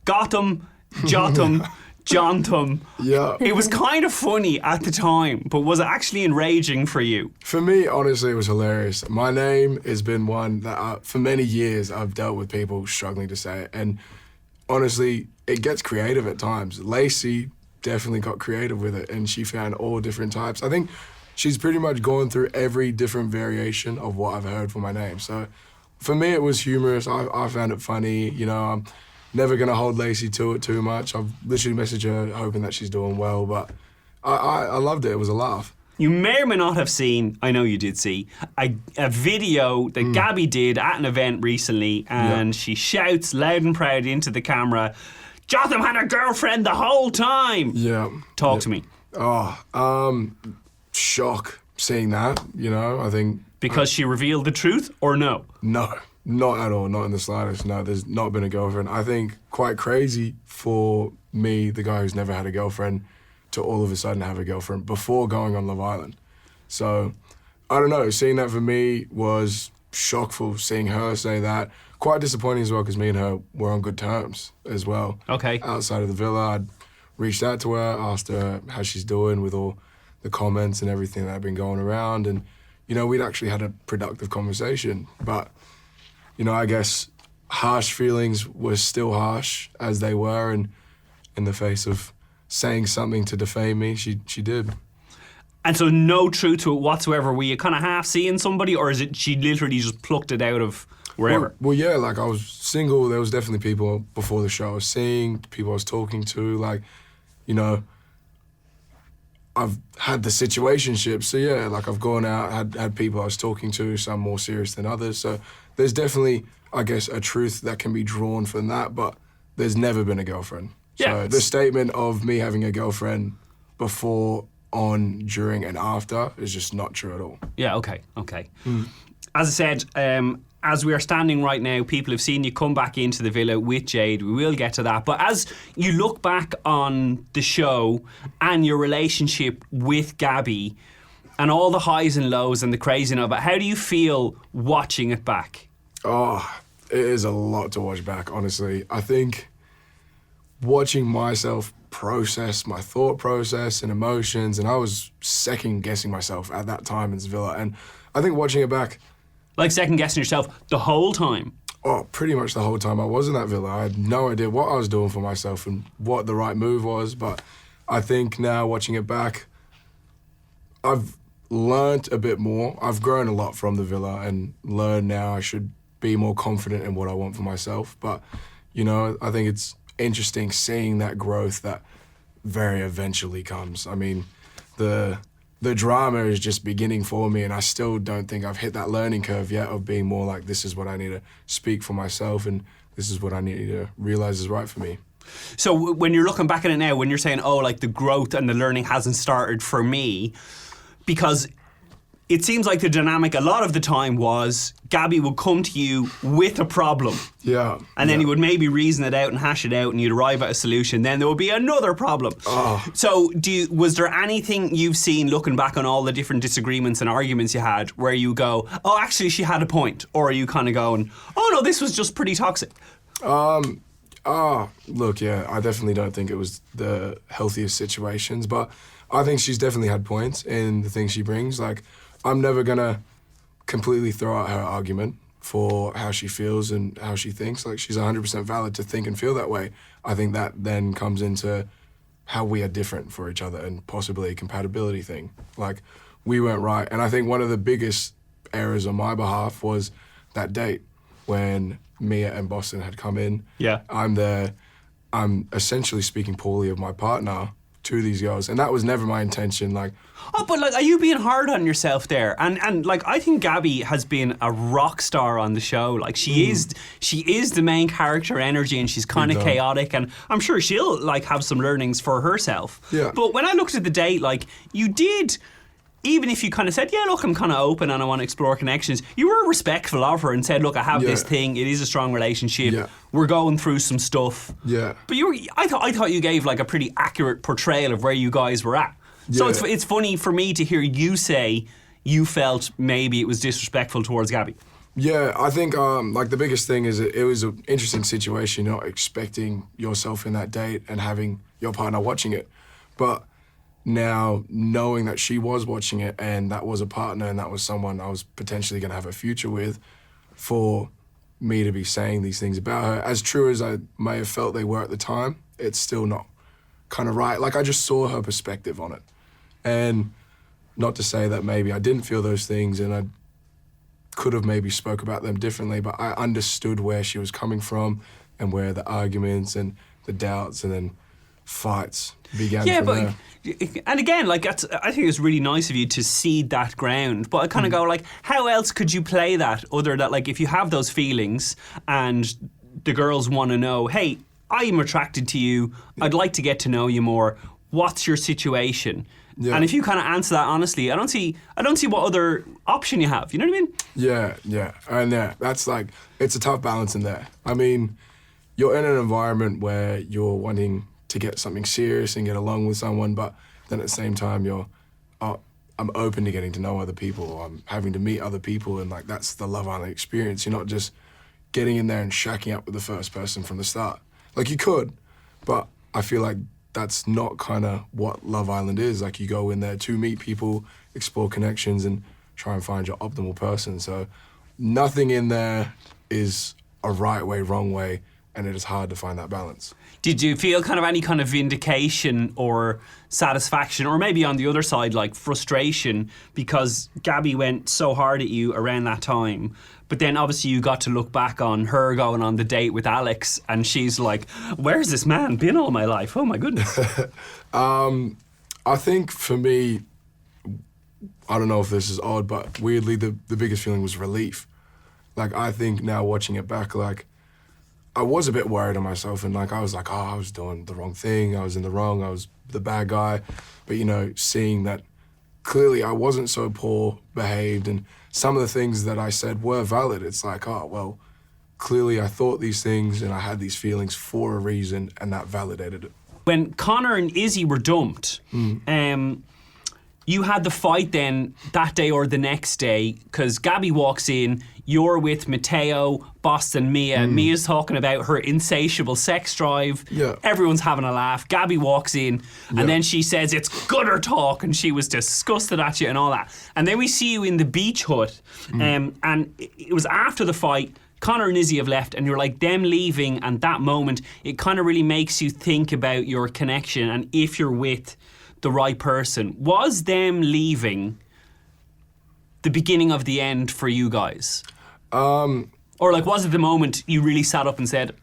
Gotham, Jotham, Jontham. Yeah. It was kind of funny at the time, but was it actually enraging for you? For me, honestly, it was hilarious. My name has been one that for many years I've dealt with people struggling to say it. And honestly, it gets creative at times. Lacey definitely got creative with it, and she found all different types. I think she's pretty much gone through every different variation of what I've heard for my name. So for me, it was humorous. I found it funny. You know, I'm never going to hold Lacey to it too much. I've literally messaged her hoping that she's doing well, but I loved it. It was a laugh. You may or may not have seen, I know you did see, a video that Gabby did at an event recently, and she shouts loud and proud into the camera, "Jotham had a girlfriend the whole time!" Yeah. Talk to me. Shock seeing that, you know, I think... Because she revealed the truth, or no? No, not at all, not in the slightest. No, there's not been a girlfriend. I think quite crazy for me, the guy who's never had a girlfriend, to all of a sudden have a girlfriend before going on Love Island. So, I don't know, seeing that for me was shockful, seeing her say that. Quite disappointing as well, because me and her were on good terms as well. Okay. Outside of the villa, I'd reached out to her, asked her how she's doing with all the comments and everything that had been going around, and you know, we'd actually had a productive conversation. But, you know, I guess harsh feelings were still harsh as they were, and in the face of saying something to defame me, she did. And so no truth to it whatsoever. Were you kind of half seeing somebody, or is it she literally just plucked it out of wherever? Well, yeah, like I was single. There was definitely people before the show I was seeing, people I was talking to, like, you know, I've had the situationships, so yeah, like I've gone out, had people I was talking to, some more serious than others, so there's definitely, I guess, a truth that can be drawn from that, but there's never been a girlfriend. Yeah, So the statement of me having a girlfriend before, on, during, and after is just not true at all. Yeah, okay. As I said, as we are standing right now, people have seen you come back into the villa with Jade. We will get to that. But as you look back on the show and your relationship with Gabby and all the highs and lows and the craziness of it, how do you feel watching it back? Oh, it is a lot to watch back, honestly. I think watching myself process my thought process and emotions, and I was second guessing myself at that time in this villa. And I think watching it back, like second guessing yourself the whole time? Oh, pretty much the whole time I was in that villa. I had no idea what I was doing for myself and what the right move was, but I think now watching it back, I've learnt a bit more. I've grown a lot from the villa and learned now I should be more confident in what I want for myself. But, you know, I think it's interesting seeing that growth that very eventually comes. I mean, the drama is just beginning for me, and I still don't think I've hit that learning curve yet of being more like, this is what I need to speak for myself, and this is what I need to realize is right for me. So when you're looking back at it now, when you're saying, oh, like the growth and the learning hasn't started for me, because it seems like the dynamic a lot of the time was Gabby would come to you with a problem. Yeah. And then you would maybe reason it out and hash it out and you'd arrive at a solution. Then there would be another problem. Oh. So was there anything you've seen looking back on all the different disagreements and arguments you had where you go, oh, actually she had a point? Or are you kind of going, oh no, this was just pretty toxic? Look, yeah, I definitely don't think it was the healthiest situations, but I think she's definitely had points in the things she brings. Like, I'm never gonna completely throw out her argument for how she feels and how she thinks. Like, she's 100% valid to think and feel that way. I think that then comes into how we are different for each other and possibly a compatibility thing. Like, we weren't right. And I think one of the biggest errors on my behalf was that date when Mia and Boston had come in. Yeah. I'm there. I'm essentially speaking poorly of my partner to these girls, and that was never my intention. Like, oh, but like, are you being hard on yourself there? And like, I think Gabby has been a rock star on the show. Like, she is the main character energy, and she's kind of chaotic, and I'm sure she'll like have some learnings for herself. Yeah. But when I looked at the date, like, you did. Even if you kind of said, yeah, look, I'm kind of open and I want to explore connections, you were respectful of her and said, look, I have this thing, it is a strong relationship, we're going through some stuff. Yeah. But I thought you gave like a pretty accurate portrayal of where you guys were at. So it's funny for me to hear you say you felt maybe it was disrespectful towards Gabby. Yeah, I think like the biggest thing is it was an interesting situation, not expecting yourself in that date and having your partner watching it. But now knowing that she was watching it and that was a partner and that was someone I was potentially going to have a future with, for me to be saying these things about her, as true as I may have felt they were at the time, it's still not kind of right. Like, I just saw her perspective on it. And not to say that maybe I didn't feel those things and I could have maybe spoke about them differently, but I understood where she was coming from and where the arguments and the doubts and then fights began from there. And again, like, I think it's really nice of you to seed that ground, but I kind of go, like, how else could you play that other than, like, if you have those feelings and the girls want to know, hey, I'm attracted to you, I'd like to get to know you more, what's your situation? Yeah. And if you kind of answer that honestly, I don't see what other option you have. You know what I mean? Yeah. And that's like, it's a tough balance in there. I mean, you're in an environment where you're wanting to get something serious and get along with someone, but then at the same time I'm open to getting to know other people. I'm having to meet other people, and like that's the Love Island experience. You're not just getting in there and shacking up with the first person from the start. Like, you could, but I feel like that's not kind of what Love Island is. Like, you go in there to meet people, explore connections, and try and find your optimal person. So nothing in there is a right way, wrong way, and it is hard to find that balance. Did you feel kind of any kind of vindication or satisfaction, or maybe on the other side, like frustration, because Gabby went so hard at you around that time, but then obviously you got to look back on her going on the date with Alex and she's like, where's this man been all my life? Oh my goodness. I think for me, I don't know if this is odd, but weirdly the biggest feeling was relief. Like, I think now watching it back, like, I was a bit worried on myself, and like I was like, oh, I was doing the wrong thing, I was in the wrong, I was the bad guy. But, you know, seeing that clearly I wasn't so poor behaved and some of the things that I said were valid, it's like, oh, well, clearly I thought these things and I had these feelings for a reason, and that validated it. When Connor and Izzy were dumped, you had the fight then that day or the next day, because Gabby walks in, you're with Matteo, Boston, Mia. Mia's talking about her insatiable sex drive. Yeah. Everyone's having a laugh. Gabby walks in and then she says it's gutter talk and she was disgusted at you and all that. And then we see you in the beach hut and it was after the fight. Connor and Izzy have left and you're like, them leaving, and that moment, it kind of really makes you think about your connection and if you're with the right person. Was them leaving the beginning of the end for you guys? Or like, was it the moment you really sat up and said,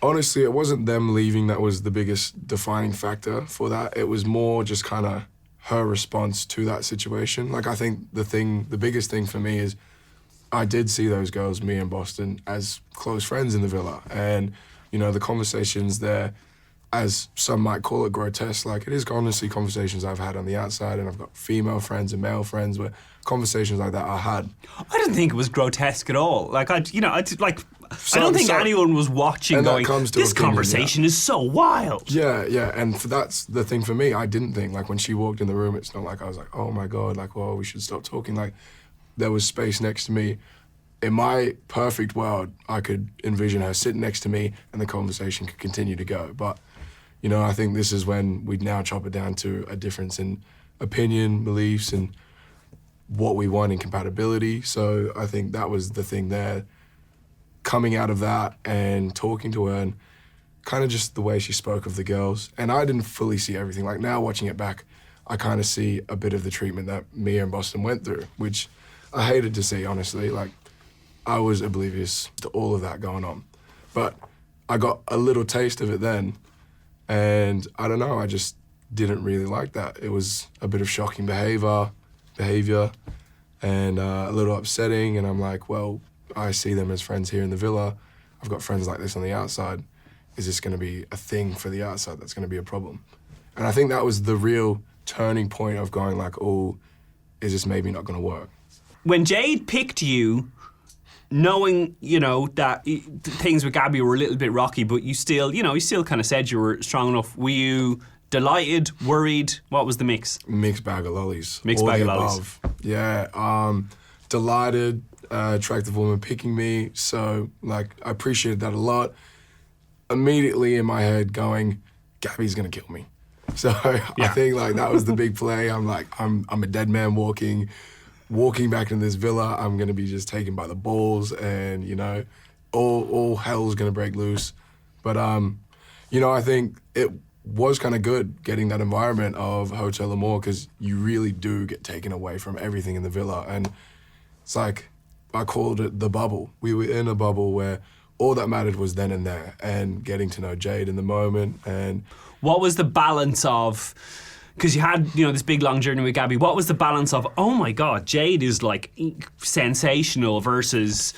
Honestly, it wasn't them leaving that was the biggest defining factor for that. It was more just kind of her response to that situation. Like, I think the biggest thing for me is I did see those girls, me and Boston, as close friends in the villa. And, you know, the conversations there, as some might call it grotesque, like, it is honestly conversations I've had on the outside, and I've got female friends and male friends where conversations like that I had. I didn't think it was grotesque at all. Like, I don't think anyone was watching going, this conversation is so wild. Yeah, and that's the thing for me. I didn't think, like, when she walked in the room, it's not like I was like, oh my God, like, well, we should stop talking. Like, there was space next to me. In my perfect world, I could envision her sitting next to me and the conversation could continue to go. But, you know, I think this is when we'd now chop it down to a difference in opinion, beliefs, and what we want in compatibility. So I think that was the thing there. Coming out of that and talking to her and kind of just the way she spoke of the girls. And I didn't fully see everything. Like, now watching it back, I kind of see a bit of the treatment that Mia and Boston went through, which I hated to see, honestly. Like, I was oblivious to all of that going on. But I got a little taste of it then. And I don't know, I just didn't really like that. It was a bit of shocking behaviour, and a little upsetting. And I'm like, well, I see them as friends here in the villa. I've got friends like this on the outside. Is this going to be a thing for the outside that's going to be a problem? And I think that was the real turning point of going like, oh, is this maybe not going to work? When Jade picked you, knowing, you know, that things with Gabby were a little bit rocky, but you still kind of said you were strong enough. Were you delighted, worried? What was the mix? Mixed bag of lollies. Mixed bag of lollies. Yeah. delighted, attractive woman picking me. So, like, I appreciated that a lot. Immediately in my head going, Gabby's gonna kill me. So I think like that was the big play. I'm like, I'm a dead man walking back into this villa. I'm gonna be just taken by the balls, and you know, all hell's gonna break loose. But you know, I think it was kind of good getting that environment of Hotel Amor, because you really do get taken away from everything in the villa, and it's like I called it the bubble. We were in a bubble where all that mattered was then and there, and getting to know Jade in the moment. And what was the balance of, because you had, you know, this big long journey with Gabby, what was the balance of, oh my God, Jade is like sensational, versus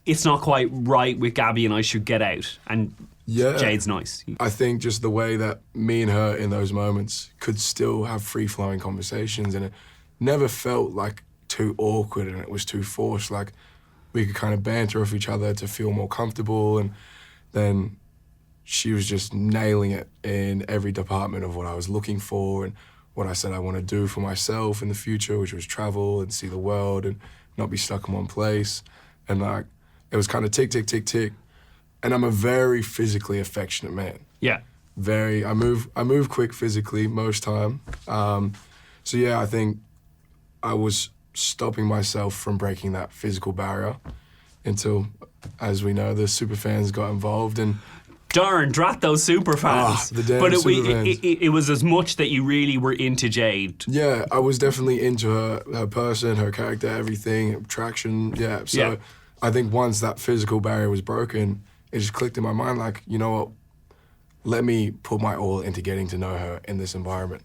it's not quite right with Gabby and I should get out, and Jade's nice? I think just the way that me and her in those moments could still have free-flowing conversations, and it never felt like too awkward and it was too forced. Like, we could kind of banter off each other to feel more comfortable, and then she was just nailing it in every department of what I was looking for and what I said I want to do for myself in the future, which was travel and see the world and not be stuck in one place. And like, it was kind of tick, tick, tick, tick. And I'm a very physically affectionate man. Yeah. I move quick physically most time. So yeah, I think I was stopping myself from breaking that physical barrier until, as we know, the super fans got involved. And darn, drat those super fans. The damn but super fans. It was as much that you really were into Jade. Yeah, I was definitely into her person, her character, everything, attraction. Yeah, so I think once that physical barrier was broken, it just clicked in my mind, like, you know what, let me put my all into getting to know her in this environment.